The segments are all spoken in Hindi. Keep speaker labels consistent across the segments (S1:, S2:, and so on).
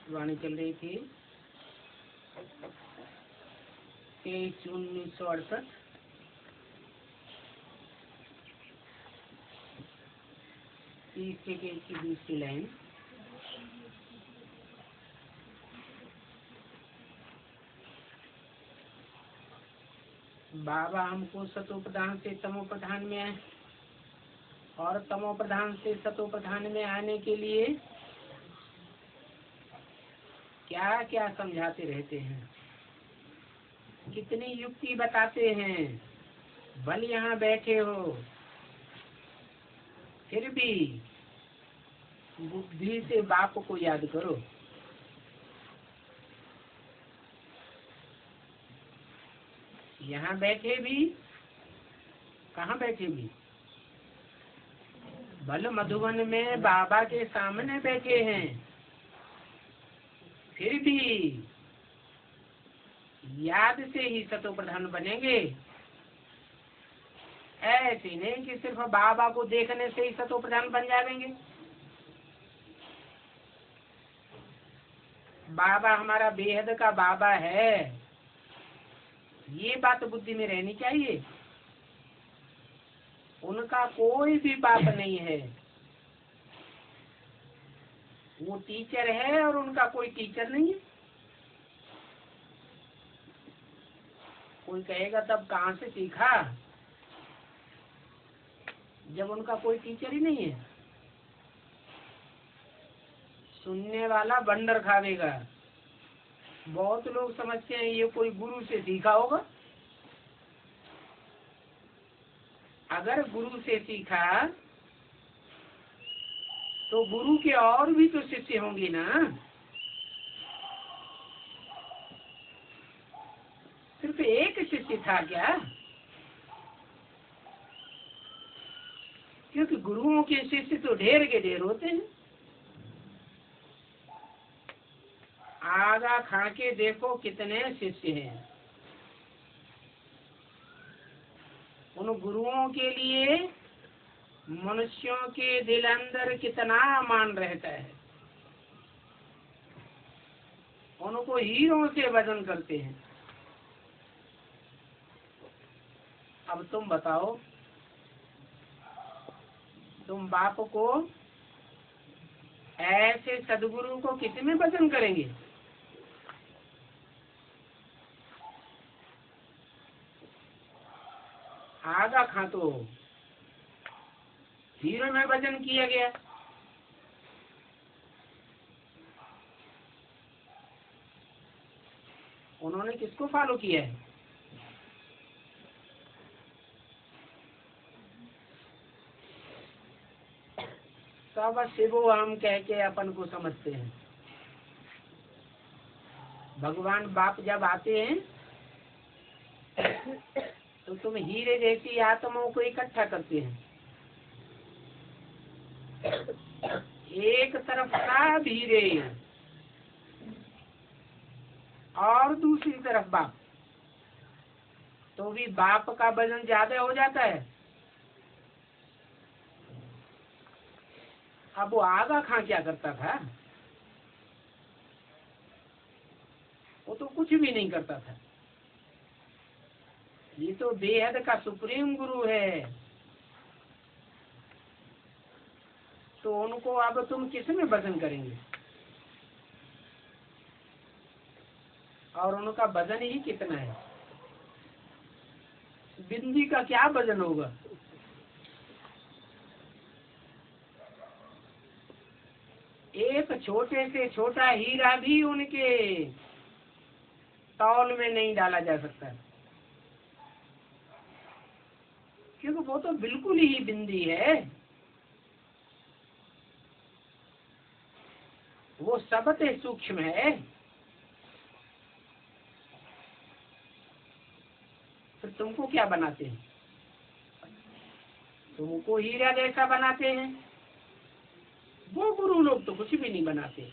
S1: वाणी चल रही थी 23 जून 1968। तीसरे पेज की दूसरी लाइन। बाबा हमको सतोप्रधान से तमोप्रधान में और तमोप्रधान से सतोप्रधान में आने के लिए क्या क्या समझाते रहते हैं, कितनी युक्ति बताते हैं। भले यहाँ बैठे हो फिर भी बुद्धि से बाप को याद करो। यहाँ बैठे भी, कहाँ बैठे भी, भले मधुबन में बाबा के सामने बैठे हैं, फिर भी याद से ही सतोप्रधान बनेंगे। ऐसे नहीं कि सिर्फ बाबा को देखने से ही सतोप्रधान बन जाएंगे। बाबा हमारा बेहद का बाबा है, ये बात बुद्धि में रहनी चाहिए। उनका कोई भी बाप नहीं है, वो टीचर है और उनका कोई टीचर नहीं है। कोई कहेगा तब कहाँ से सीखा, जब उनका कोई टीचर ही नहीं है। सुनने वाला बंदर खावेगा। बहुत लोग समझते हैं ये कोई गुरु से सीखा होगा। अगर गुरु से सीखा तो गुरु के और भी तो शिष्य होंगे ना, सिर्फ एक शिष्य था क्या? क्योंकि गुरुओं के शिष्य तो ढेर के ढेर होते हैं। आगा खा के देखो कितने शिष्य हैं। उन गुरुओं के लिए मनुष्यों के दिल अंदर कितना मान रहता है। उनको हीरों से वजन करते हैं। अब तुम बताओ, तुम बाप को ऐसे सदगुरु को किस में वजन करेंगे? आगा खा तो हीरो में वजन किया गया। उन्होंने किसको फॉलो किया है? सब शिवो हम कह के अपन को समझते हैं। भगवान बाप जब आते हैं तो तुम हीरे जैसी आत्माओं को इकट्ठा करते हैं। एक तरफ सब हीरे और दूसरी तरफ बाप, तो भी बाप का वजन ज्यादा हो जाता है। अब वो आगा खां क्या करता था? वो तो कुछ भी नहीं करता था। ये तो बेहद का सुप्रीम गुरु है। तो उनको अब तुम किस में वजन करेंगे? और उनका वजन ही कितना है? बिंदी का क्या वजन होगा? एक छोटे से छोटा हीरा भी उनके तौल में नहीं डाला जा सकता, क्योंकि वो तो बिल्कुल ही बिंदी है। वो सबसे सूक्ष्म है। तो तुमको क्या बनाते हैं? तुमको हीरा जैसा बनाते हैं। वो गुरु लोग तो कुछ भी नहीं बनाते।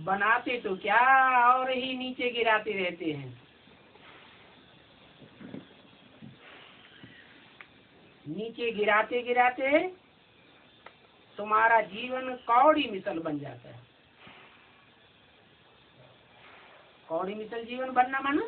S1: बनाते तो क्या और ही नीचे गिराते रहते हैं। नीचे गिराते गिराते तुम्हारा जीवन कौड़ी मिसल बन जाता है। कौड़ी मिसल जीवन बनना माना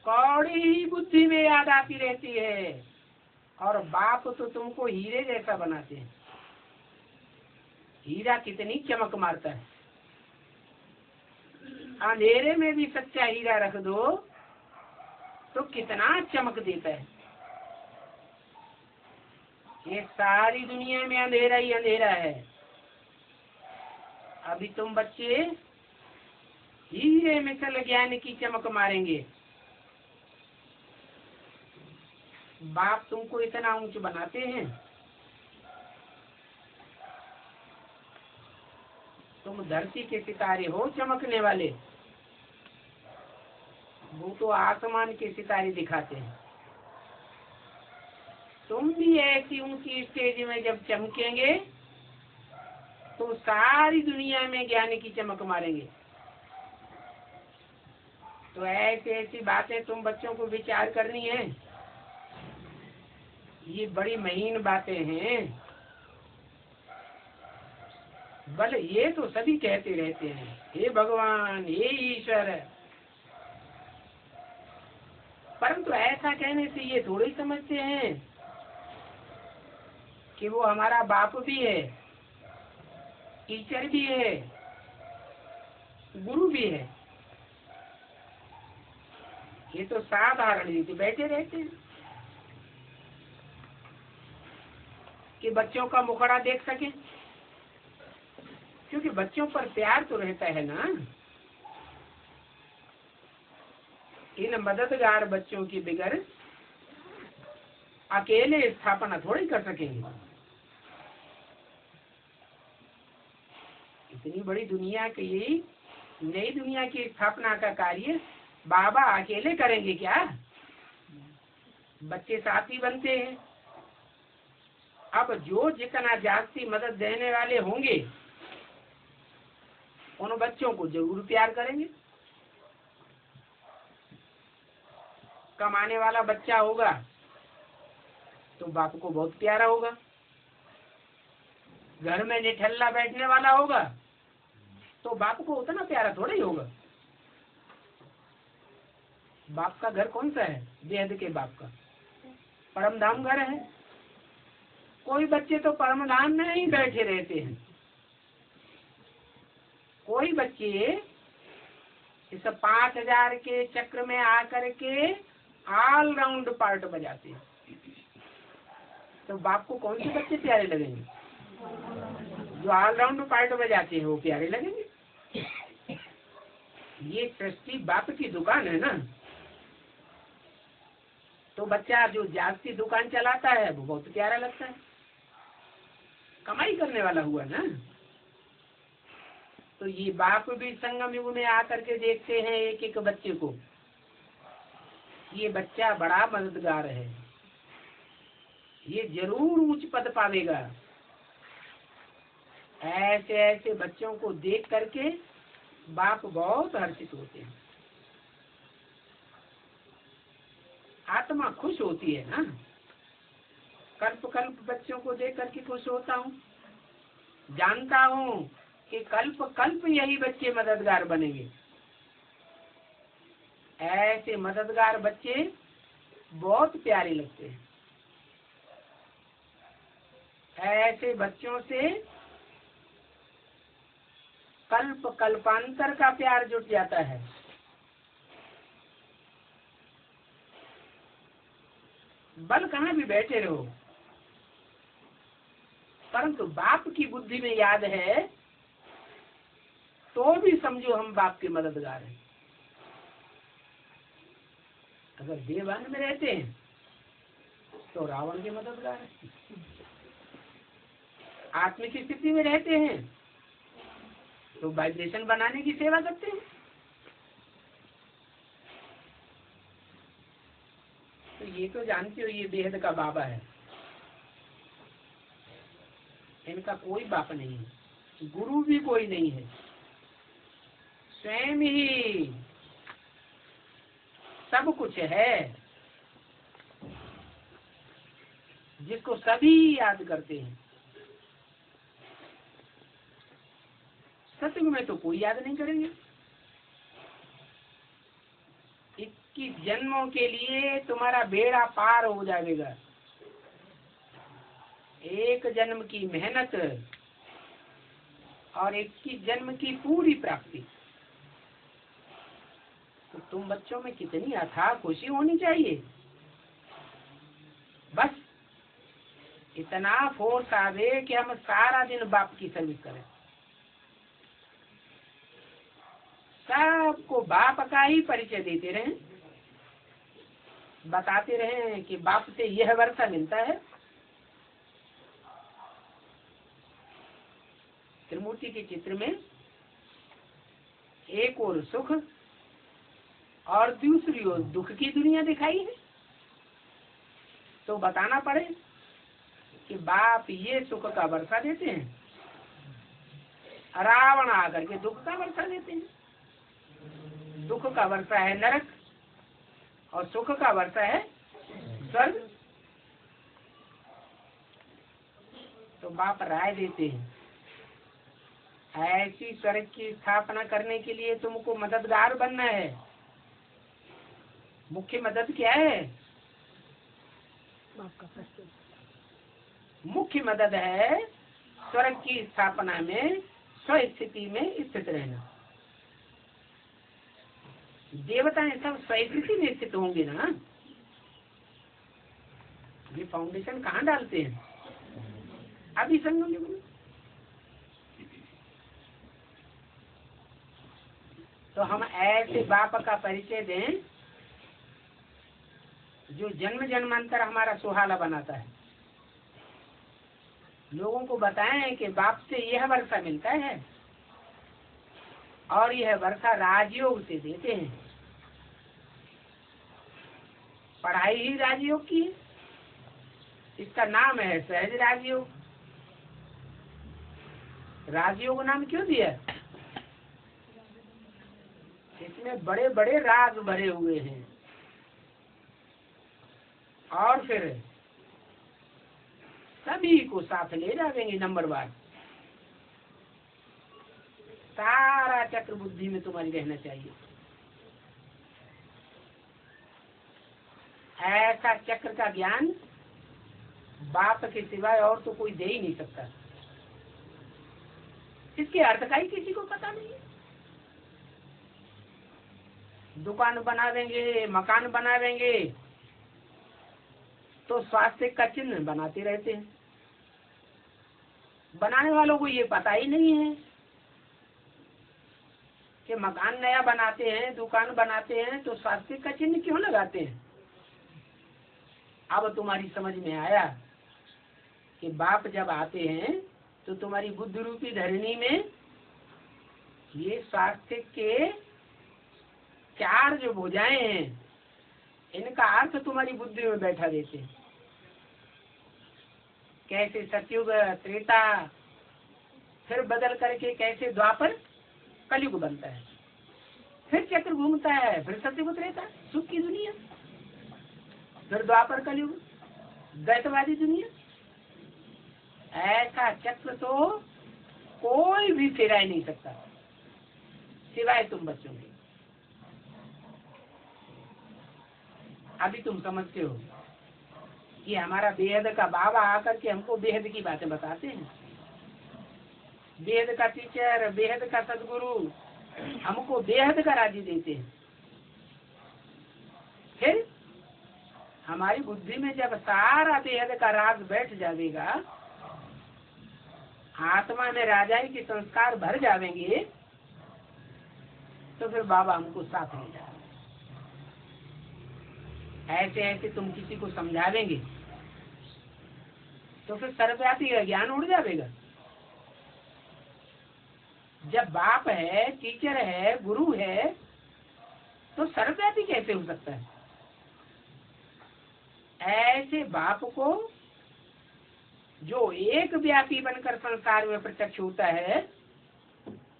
S1: कौड़ी ही बुद्धि में याद आती रहती है, और बाप तो तुमको हीरे जैसा बनाते हैं। हीरा कितनी चमक मारता है, अंधेरे में भी सच्चा हीरा रख दो तो कितना चमक देता है। ये सारी दुनिया में अंधेरा ही अंधेरा है। अभी तुम बच्चे हीरे मिसल ज्ञान की चमक मारेंगे। बाप तुमको इतना ऊंच बनाते हैं, तुम धरती के सितारे हो चमकने वाले, वो तो आसमान के सितारे दिखाते हैं। तुम भी ऐसी ऊंची स्टेज में जब चमकेंगे तो सारी दुनिया में ज्ञान की चमक मारेंगे। तो ऐसी ऐसी बातें तुम बच्चों को विचार करनी है। ये बड़ी महीन बातें हैं। भले ये तो सभी कहते रहते हैं, हे भगवान, हे ईश्वर, परंतु ऐसा कहने से ये थोड़ी समझते हैं कि वो हमारा बाप भी है, टीचर भी है, गुरु भी है। ये तो साधारण रीति बैठे रहते हैं कि बच्चों का मुखड़ा देख सके, क्योंकि बच्चों पर प्यार तो रहता है ना। इन मददगार बच्चों की बिगड़ अकेले स्थापना थोड़ी कर सकेंगे। इतनी बड़ी दुनिया की, नई दुनिया की स्थापना का कार्य बाबा अकेले करेंगे क्या? बच्चे साथी बनते हैं। अब जो जितना जास्ती मदद देने वाले होंगे उन बच्चों को जरूर प्यार करेंगे। कमाने वाला बच्चा होगा तो बाप को बहुत प्यारा होगा। घर में निठल्ला बैठने वाला होगा तो बाप को उतना प्यारा थोड़ा ही होगा। बाप का घर कौन सा है? बेहद के बाप का परम धाम घर है। कोई बच्चे तो परम धाम में ही बैठे रहते हैं, कोई बच्चे इस 5000 के चक्र में आकर के ऑल राउंड पार्ट बजाते हैं। तो बाप को कौन से बच्चे प्यारे लगेंगे? जो ऑल राउंड पार्ट बजाते हैं वो प्यारे लगेंगे। ये सृष्टि बाप की दुकान है ना। तो बच्चा जो जास्ती दुकान चलाता है वो बहुत प्यारा लगता है, कमाई करने वाला हुआ ना। तो ये बाप भी संगम युग में आकर के देखते हैं एक एक बच्चे को, ये बच्चा बड़ा मददगार है, ये जरूर उच्च पद पावेगा। ऐसे ऐसे बच्चों को देख करके बाप बहुत हर्षित होते हैं, आत्मा खुश होती है ना। कल्प कल्प बच्चों को देख करके खुश होता हूँ, जानता हूँ कि कल्प कल्प यही बच्चे मददगार बनेंगे। ऐसे मददगार बच्चे बहुत प्यारे लगते हैं। ऐसे बच्चों से कल्प कल्पांतर का प्यार जुट जाता है। बल कहाँ भी बैठे रहो, परंतु बाप की बुद्धि में याद है तो भी समझो हम बाप के मददगार हैं। अगर देवान में रहते हैं तो रावण के मददगार हैं। आत्मिक स्थिति में रहते हैं तो वाइब्रेशन बनाने की सेवा करते हैं। तो ये तो जानते हो ये बेहद का बाबा है, इनका कोई बाप नहीं है, गुरु भी कोई नहीं है, स्वयं ही सब कुछ है, जिसको सभी याद करते हैं। सतयुग में तो कोई याद नहीं करेंगे। 21 जन्मों के लिए तुम्हारा बेड़ा पार हो जाएगा। एक जन्म की मेहनत और 21 जन्म की पूरी प्राप्ति। तो तुम बच्चों में कितनी अथाह खुशी होनी चाहिए। बस इतना फोर्स आवे कि हम सारा दिन बाप की सर्विस करें, सबको बाप का ही परिचय देते रहें, बताते रहें कि बाप से यह वर्षा मिलता है। त्रिमूर्ति के चित्र में एक और सुख और दूसरी ओर दुख की दुनिया दिखाई है। तो बताना पड़े कि बाप ये सुख का वर्षा देते हैं, रावण आकर के दुख का वर्षा देते हैं। दुख का वर्षा है नरक और सुख का वर्षा है स्वर्ग। तो बाप राय देते हैं, ऐसी स्वर्ग की स्थापना करने के लिए तुमको मददगार बनना है। मुख्य मदद क्या है? मुख्य मदद है स्वर्ग की स्थापना में स्वस्थिति में स्थित रहना। देवताएं सब स्वस्थिति में स्थित होंगे ना। ये फाउंडेशन कहाँ डालते हैं? अभी संगम युग में। तो हम ऐसे बाप का परिचय दें जो जन्म जन्मांतर हमारा सुहाना बनाता है। लोगों को बताएं कि बाप से यह वर्षा मिलता है और यह वर्षा राजयोग से देते हैं। पढ़ाई ही राजयोग की है, इसका नाम है सहज राजयोग। राजयोग नाम क्यों दिया? इसमें बड़े बड़े राज भरे हुए हैं। और फिर सभी को साथ ले जाएंगे नंबर बार। सारा चक्र बुद्धि में तुम्हारी रहना चाहिए। ऐसा चक्र का ज्ञान बाप के सिवाय और तो कोई दे ही नहीं सकता। इसके अर्थ का ही किसी को पता नहीं है। दुकान बनावेंगे, मकान बनावेंगे तो स्वास्थ्य का चिन्ह बनाते रहते हैं। बनाने वालों को ये पता ही नहीं है कि मकान नया बनाते हैं, दुकान बनाते हैं तो स्वास्थ्य का चिन्ह क्यों लगाते हैं। अब तुम्हारी समझ में आया कि बाप जब आते हैं तो तुम्हारी बुद्धि रूपी धरनी में ये स्वास्थ्य के 4 जो भुजाएं हैं, इनका अर्थ तुम्हारी बुद्धि में बैठा देते हैं। कैसे सतयुग, त्रेता, फिर बदल करके कैसे द्वापर कलयुग बनता है, फिर चक्र घूमता है, फिर सतयुग, त्रेता सुख की दुनिया, फिर द्वापर कलयुग द्वैतवादी दुनिया। ऐसा चक्र तो कोई भी फिरा ही नहीं सकता सिवाय तुम बच्चों के। अभी तुम समझते हो कि हमारा बेहद का बाबा आकर के हमको बेहद की बातें बताते हैं। बेहद का टीचर, बेहद का सदगुरु हमको बेहद का राज्य देते हैं। फिर हमारी बुद्धि में जब सारा बेहद का राज बैठ जाएगा, आत्मा में राजाई के संस्कार भर जाएंगे, तो फिर बाबा हमको साथ ले जाए। ऐसे ऐसे तुम किसी को समझावेंगे तो फिर सर्वव्यापी ज्ञान उड़ जाएगा। जब बाप है, टीचर है, गुरु है, तो सर्वव्यापी कैसे हो सकता है? ऐसे बाप को जो एक व्यापी बनकर संसार में प्रत्यक्ष होता है,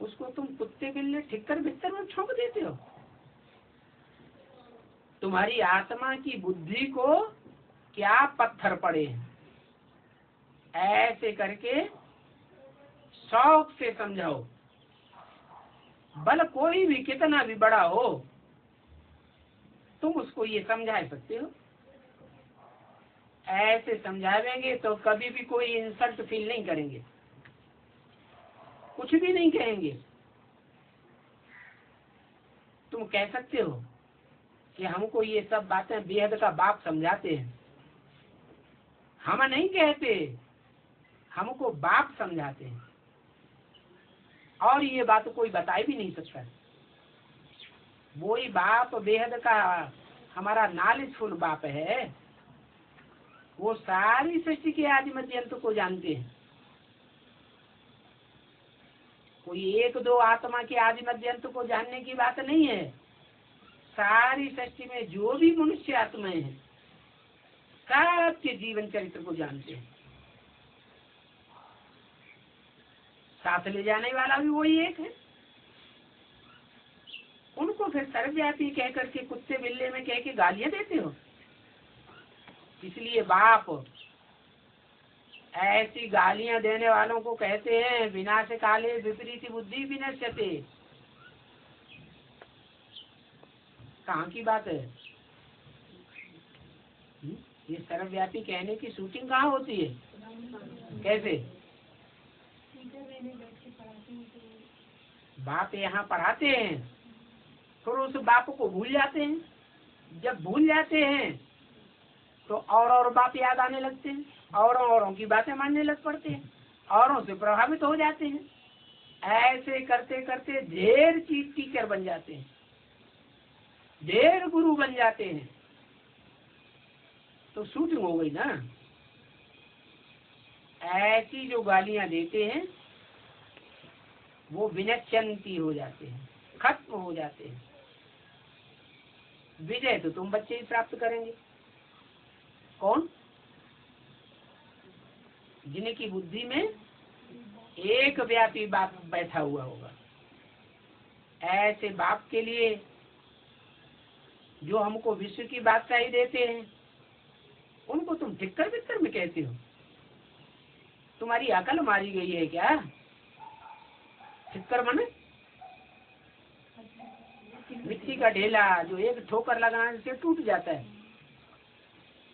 S1: उसको तुम कुत्ते बिल्ले ठिक्कर बिस्तर में छोड़ देते हो। तुम्हारी आत्मा की बुद्धि को क्या पत्थर पड़े हैं, ऐसे करके शौक से समझाओ बल कोई भी कितना भी बड़ा हो तुम उसको ये समझा सकते हो। ऐसे समझावेंगे तो कभी भी कोई इंसल्ट फील नहीं करेंगे, कुछ भी नहीं कहेंगे। तुम कह सकते हो कि हमको ये सब बातें बेहद का बाप समझाते हैं। हम नहीं कहते, हमको बाप समझाते हैं, और ये बात कोई बता भी नहीं सकता। वही बाप बेहद का हमारा नॉलेजफुल बाप है। वो सारी सृष्टि के आदि मध्य अंत को जानते हैं। कोई एक दो आत्मा के आदि मध्य अंत को जानने की बात नहीं है। सारी सृष्टि में जो भी मनुष्य आत्माएं हैं सबके जीवन चरित्र को जानते हैं। साथ ले जाने वाला भी वही एक है। उनको फिर सर्वव्यापी कह करके कुत्ते बिल्ले में कह के गालियां देते हो। इसलिए बाप ऐसी गालियां देने वालों को कहते हैं विनाश काले विपरीत बुद्धि विनश्यते। कहाँ की बात है? ये सर्वव्यापी कहने की शूटिंग कहाँ होती है? कैसे? बाप यहाँ पढ़ाते हैं, फिर उस बाप को भूल जाते हैं। जब भूल जाते हैं तो और बाप याद आने लगते हैं, औरों की बातें मानने लग पड़ते हैं, औरों से प्रभावित हो जाते हैं। ऐसे करते करते ढेर चीज टीचर बन जाते हैं, ढेर गुरु बन जाते हैं। तो शूटिंग हो गई ना। ऐसी जो गालियां देते हैं वो विनश्यंती हो जाते हैं, खत्म हो जाते हैं। विजय तो तुम बच्चे ही प्राप्त करेंगे। कौन? जिनकी बुद्धि में एक व्यापी बाप बैठा हुआ होगा। ऐसे बाप के लिए जो हमको विश्व की बादशाही देते हैं उनको तुम ठिक्कर बिक्कर में कहते हो। तुम्हारी अकल मारी गई है क्या? ठिक्कर माने मिट्टी का ढेला जो एक ठोकर लगाने से टूट जाता है।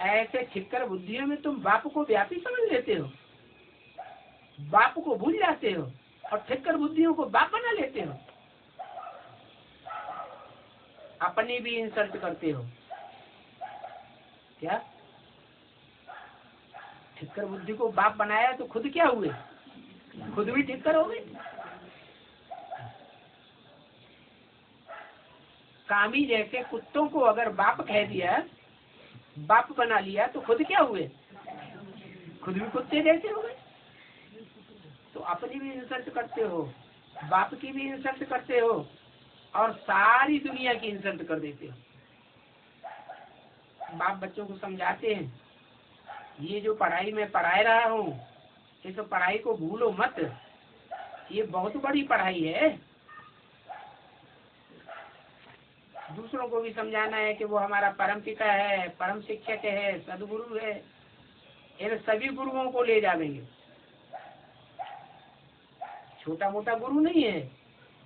S1: ऐसे ठिक्कर बुद्धियों में तुम बाप को व्यापी समझ लेते हो, बाप को भूल जाते हो और ठिक्कर बुद्धियों को बाप बना लेते हो। अपनी भी इंसल्ट करते हो क्या? ठिक्कर बुद्धि को बाप बनाया तो खुद क्या हुए? खुद भी ठिक्कर हो गए। कामी जैसे कुत्तों को अगर बाप कह दिया, बाप बना लिया तो खुद क्या हुए? खुद भी कुत्ते जैसे हो गए। तो अपनी भी इंसल्ट करते हो, बाप की भी इंसल्ट करते हो और सारी दुनिया की इंसल्ट कर देते हो। बाप बच्चों को समझाते हैं ये जो पढ़ाई में पढ़ा रहा हूँ इस पढ़ाई को भूलो मत, ये बहुत बड़ी पढ़ाई है। दूसरों को भी समझाना है कि वो हमारा परम पिता है, परम शिक्षक है, सदगुरु है। इन सभी गुरुओं को ले जाएंगे। छोटा मोटा गुरु नहीं है।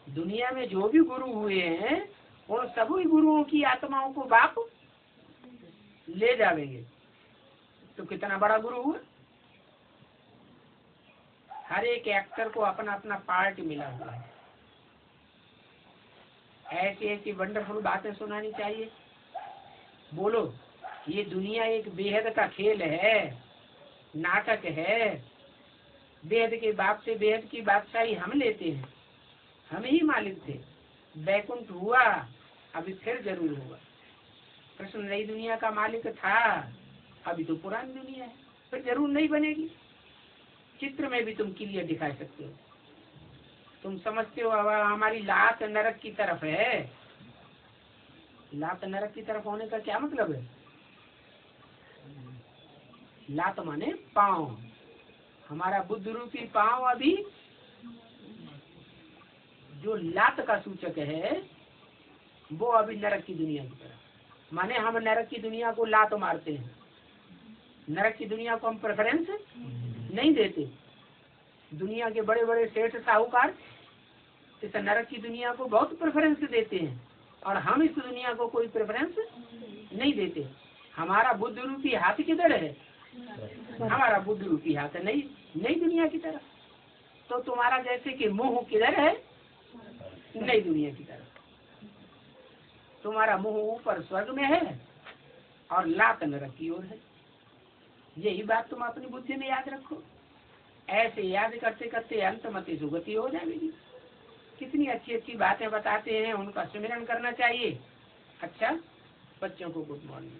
S1: दुनिया में जो भी गुरु हुए हैं उन सभी गुरुओं की आत्माओं को बाप ले जाएंगे। तो कितना बड़ा गुरु हुआ। हर एक एक्टर को अपना अपना पार्ट मिला हुआ है। ऐसी ऐसी वंडरफुल बातें सुनानी चाहिए। बोलो ये दुनिया एक बेहद का खेल है, नाटक है। बेहद के बाप से बेहद की बादशाही हम लेते हैं। हम ही मालिक थे। बैकुंठ हुआ, अभी फिर जरूर होगा। कृष्ण नई दुनिया का मालिक था, अभी तो पुरानी दुनिया है, फिर जरूर नहीं बनेगी। चित्र में भी तुम क्लियर दिखा सकते हो। तुम समझते हो अब हमारी लात नरक की तरफ है। लात नरक की तरफ होने का क्या मतलब है? लात माने पांव। हमारा बुद्ध रूपी पांव अभी जो लात का सूचक है वो अभी नरक की दुनिया की तरफ। माने हम नरक की दुनिया को लात मारते हैं। नरक की दुनिया को हम प्रेफरेंस नहीं देते। दुनिया के बड़े बड़े सेठ साहूकार इस नरक की दुनिया को बहुत प्रेफरेंस देते हैं और हम इस दुनिया को कोई प्रेफरेंस नहीं देते। हमारा बुद्ध रूपी हाथ किधर है? हमारा बुद्ध रूपी हाथ है नई दुनिया की तरफ। तो तुम्हारा जैसे कि मुंह किधर है? नई दुनिया की तरफ। तुम्हारा मुंह ऊपर स्वर्ग में है और लात नरक की ओर है। यही बात तुम अपनी बुद्धि में याद रखो। ऐसे याद करते करते अंत मति सुगति हो जाएगी। कितनी अच्छी अच्छी बातें बताते हैं, उनका स्मरण करना चाहिए। अच्छा बच्चों को गुड मॉर्निंग।